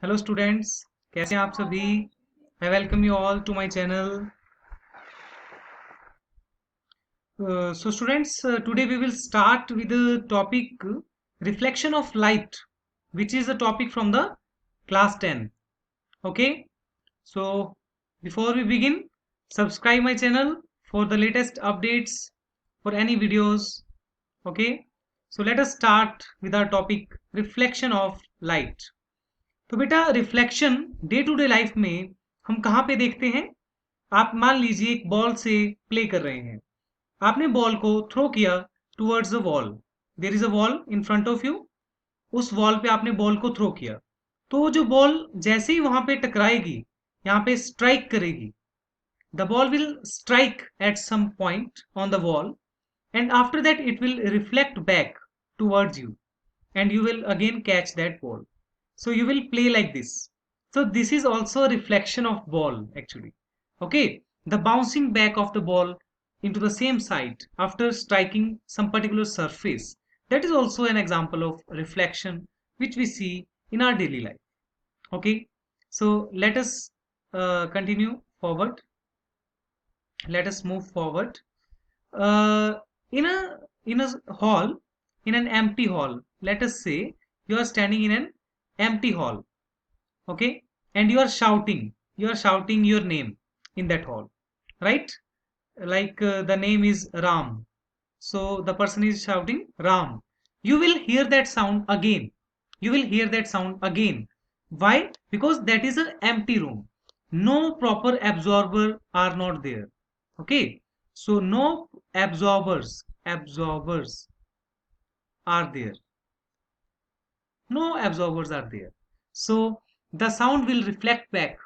Hello students, कैसे हैं आप सभी। I welcome you all to my channel. So students, today we will start with the topic reflection of light, which is a topic from the class 10. Okay, so before we begin, subscribe my channel for the latest updates for any videos. Okay, so let us start with our topic, reflection of light. तो बेटा, reflection day to day life में हम कहाँ पे देखते हैं। आप मान लीजिए एक बॉल से प्ले कर रहे हैं। आपने बॉल को थ्रो किया towards the wall. There is a wall in front of you. उस वॉल पे आपने बॉल को थ्रो किया, तो जो बॉल जैसे ही वहां पे टकराएगी, यहाँ पे स्ट्राइक करेगी, the ball will strike at some point on the wall, and after that it will reflect back towards you, and you will again catch that ball. So you will play like this. So this is also a reflection of ball actually. Okay, the bouncing back of the ball into the same side after striking some particular surface, that is also an example of reflection which we see in our daily life. Okay, so let us continue forward. Let us move forward. uh, in a hall, in an empty hall, let us say you are standing in an empty hall. Okay, and you are shouting your name in that hall, right? Like the name is Ram, so the person is shouting Ram. You will hear that sound again. You will hear that sound again. Why? Because that is an empty room. No proper absorber are not there. Okay, so no absorbers are there. No absorbers are there. So the sound will reflect back,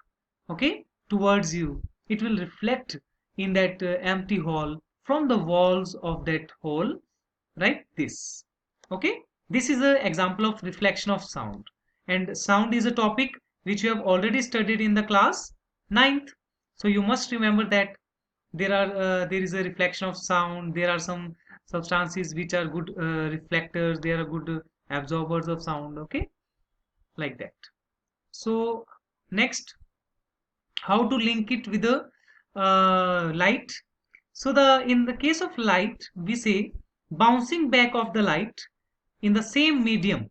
okay, towards you. It will reflect in that empty hall from the walls of that hall, right? This, okay, this is an example of reflection of sound. And sound is a topic which you have already studied in the class ninth. So you must remember that there is a reflection of sound. There are some substances which are good reflectors, they are good absorbers of sound. Okay, like that. So next, how to link it with the light. So the in the case of light, we say bouncing back of the light in the same medium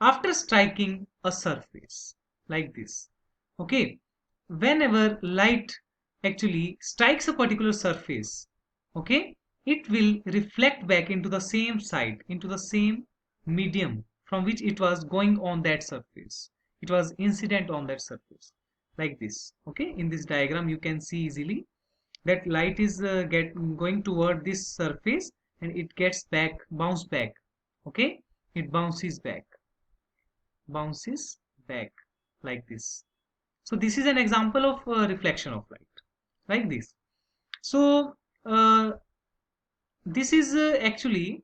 after striking a surface, like this. Okay, whenever light actually strikes a particular surface, okay, it will reflect back into the same side, into the same medium from which it was going on that surface. It was incident on that surface, like this. Okay, in this diagram you can see easily that light is going toward this surface, and it gets back, bounce back. Okay, it bounces back like this. So this is an example of reflection of light, like this. So this is actually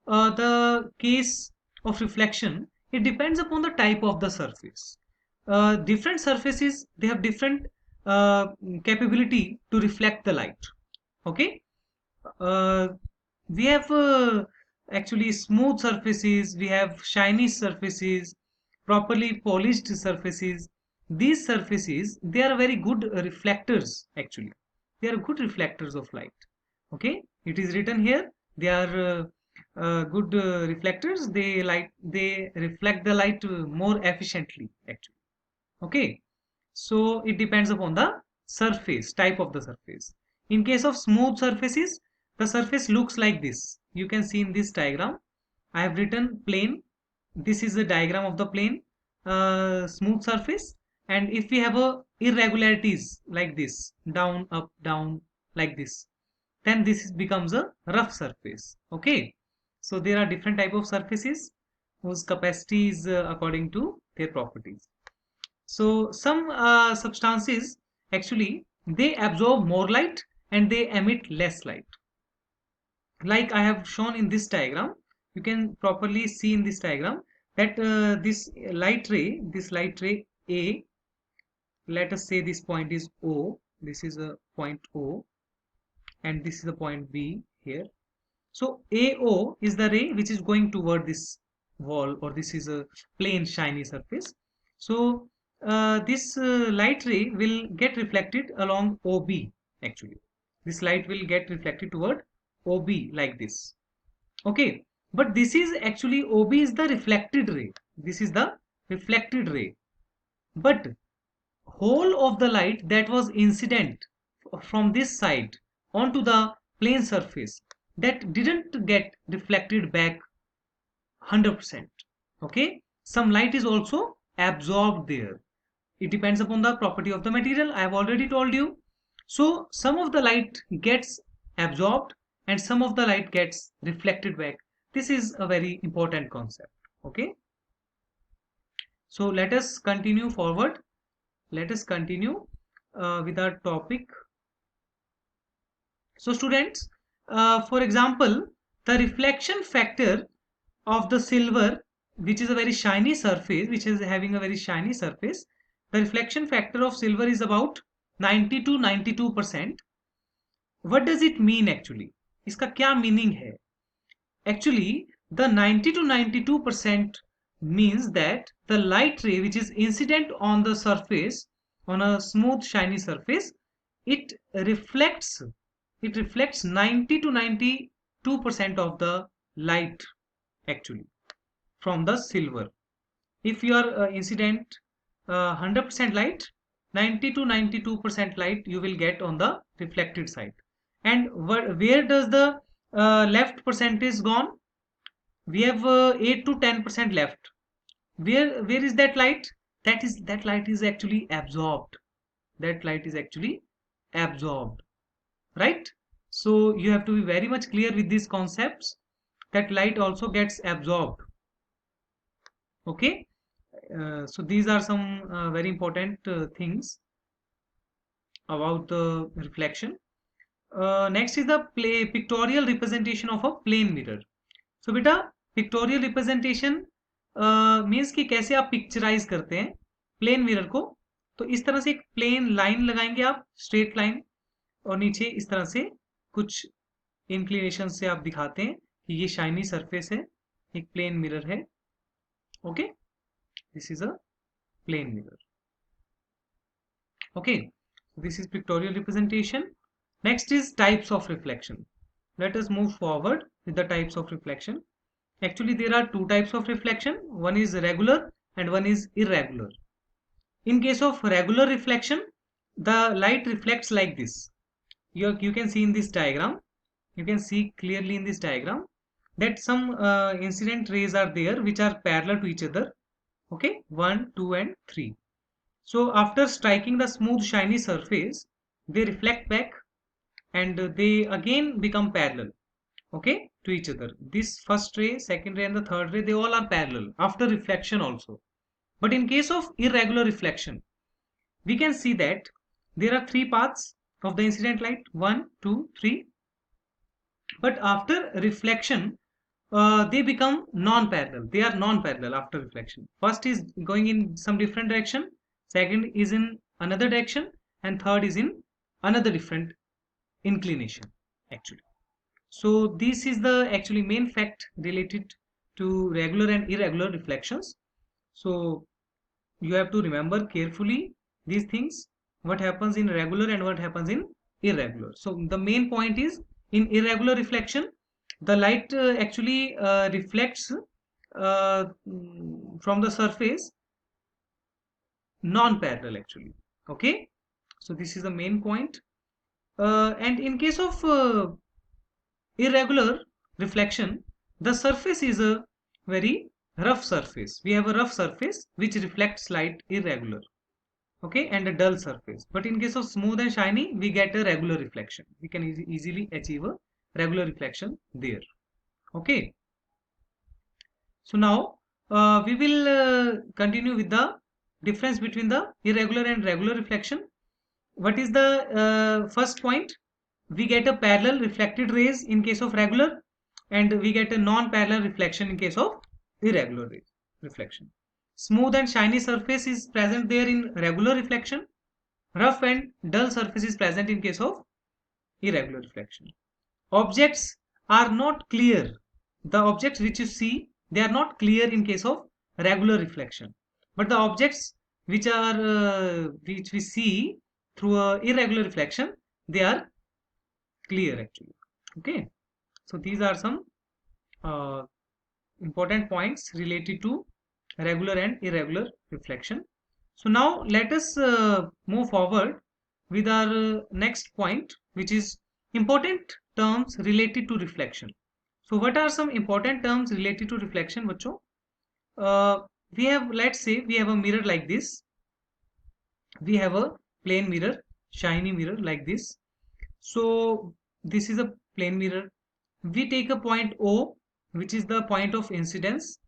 the case of reflection. It depends upon the type of the surface. Different surfaces, they have different uh, capability to reflect the light. Okay, uh, we have actually smooth surfaces, we have shiny surfaces, properly polished surfaces. These surfaces, they are very good reflectors actually. They are good reflectors of light. Okay, it is written here, they are good reflectors. They reflect the light more efficiently actually. Okay, so it depends upon the surface, type of the surface. In case of smooth surfaces, the surface looks like this. You can see in this diagram, I have written plane. This is the diagram of the plane, smooth surface. And if we have a irregularities like this, down, up, down, like this, then becomes a rough surface. Okay, so there are different type of surfaces whose capacity is according to their properties. So some substances actually, they absorb more light and they emit less light. Like I have shown in this diagram, you can properly see in this diagram that this light ray A, let us say this point is O, this is a point O, and this is the point B here. So AO is the ray which is going toward this wall, or this is a plain shiny surface. So this light ray will get reflected along OB. Actually, this light will get reflected toward OB like this. Okay, but this is actually OB is the reflected ray. This is the reflected ray. But whole of the light that was incident from this side onto the plane surface, that didn't get reflected back 100%. Okay, some light is also absorbed there. It depends upon the property of the material, I have already told you. So some of the light gets absorbed and some of the light gets reflected back. This is a very important concept. Okay, so let us continue forward. Let us continue with our topic. So students, for example, the reflection factor of the silver, which is a very shiny surface, which is having a very shiny surface, the reflection factor of silver is about 90 to 92%. What does it mean actually? इसका क्या meaning है? Actually, the 90 to 92% means that the light ray which is incident on the surface, on a smooth shiny surface, it reflects it reflects 90 to 92% of the light actually from the silver. If your incident 100% light, 90 to 92% light you will get on the reflected side. And where does the left percentage gone? We have 8 to 10% left. Where is that light? That light is actually absorbed. That light is actually absorbed, right? So you have to be very much clear with these concepts, that light also gets absorbed. Okay, so these are some very important things about the reflection. Next is the pictorial representation of a plane mirror. So बेटा pictorial representation means कि कैसे आप picturise करते हैं plane mirror को. तो इस तरह से एक प्लेन लाइन लगाएंगे आप, स्ट्रेट लाइन, और नीचे इस तरह से कुछ इंक्लिनेशन से आप दिखाते हैं कि ये शाइनी सरफेस है, एक प्लेन मिरर है. Okay, this is a plane mirror. Okay, this is pictorial representation. Next is types of reflection. Let us move forward with the types of reflection. Actually, there are two types of reflection. One is regular and one is irregular. In case of regular reflection, the light reflects like this. You can see in this diagram. You can see clearly in this diagram that some incident rays are there which are parallel to each other. Okay, 1, 2 and 3. So after striking the smooth shiny surface, they reflect back and they again become parallel, okay, to each other. This first ray, second ray and the third ray, they all are parallel after reflection also. But in case of irregular reflection, we can see that there are three paths of the incident light, 1, 2, 3. But after reflection, they become non-parallel. They are non-parallel after reflection. First is going in some different direction, second is in another direction, and third is in another different inclination actually. So this is the actually main fact related to regular and irregular reflections. So you have to remember carefully these things, what happens in regular and what happens in irregular. So the main point is, in irregular reflection, the light actually reflects from the surface non-parallel actually. Okay, so this is the main point. And in case of irregular reflection, the surface is a very rough surface. We have a rough surface which reflects light irregular, okay, and a dull surface. But in case of smooth and shiny, we get a regular reflection. We can easily achieve a regular reflection there. Okay, so now we will continue with the difference between the irregular and regular reflection. What is the first point? We get a parallel reflected rays in case of regular, and we get a non-parallel reflection in case of irregular reflection. Smooth and shiny surface is present there in regular reflection. Rough and dull surface is present in case of irregular reflection. Objects are not clear. The objects which you see, they are not clear in case of regular reflection, but the objects which are which we see through a irregular reflection, they are clear actually. Okay, so these are some uh, important points related to regular and irregular reflection. So now let us move forward with our next point, which is important terms related to reflection. So what are some important terms related to reflection, bachcho? uh, we have, let's say we have a mirror like this. We have a plain mirror, shiny mirror like this. So this is a plane mirror. We take a point O, which is the point of incidence.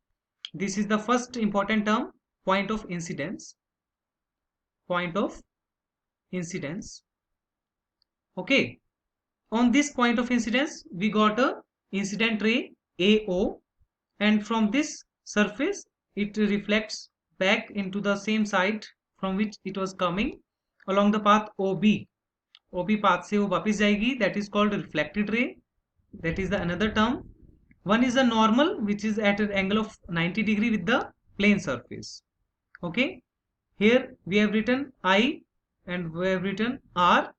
This is the first important term, point of incidence. Point of incidence. Okay. On this point of incidence, we got a incident ray AO, and from this surface, it reflects back into the same side from which it was coming along the path OB. OB path से वो वापस जाएगी, that is called reflected ray. That is the another term. One is a normal, which is at an angle of 90 degree with the plane surface. Okay, here we have written I and we have written R.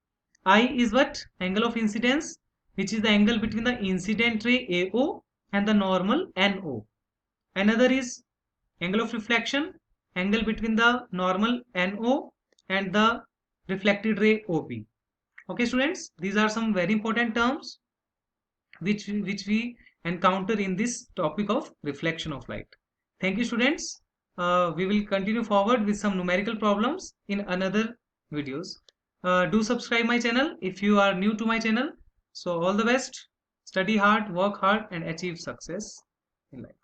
I is what? Angle of incidence, which is the angle between the incident ray AO and the normal NO. Another is angle of reflection, angle between the normal NO and the reflected ray OB. Okay students, these are some very important terms which we encounter in this topic of reflection of light. Thank you students. We will continue forward with some numerical problems in another videos. Do subscribe my channel if you are new to my channel. So all the best, study hard, work hard and achieve success in life.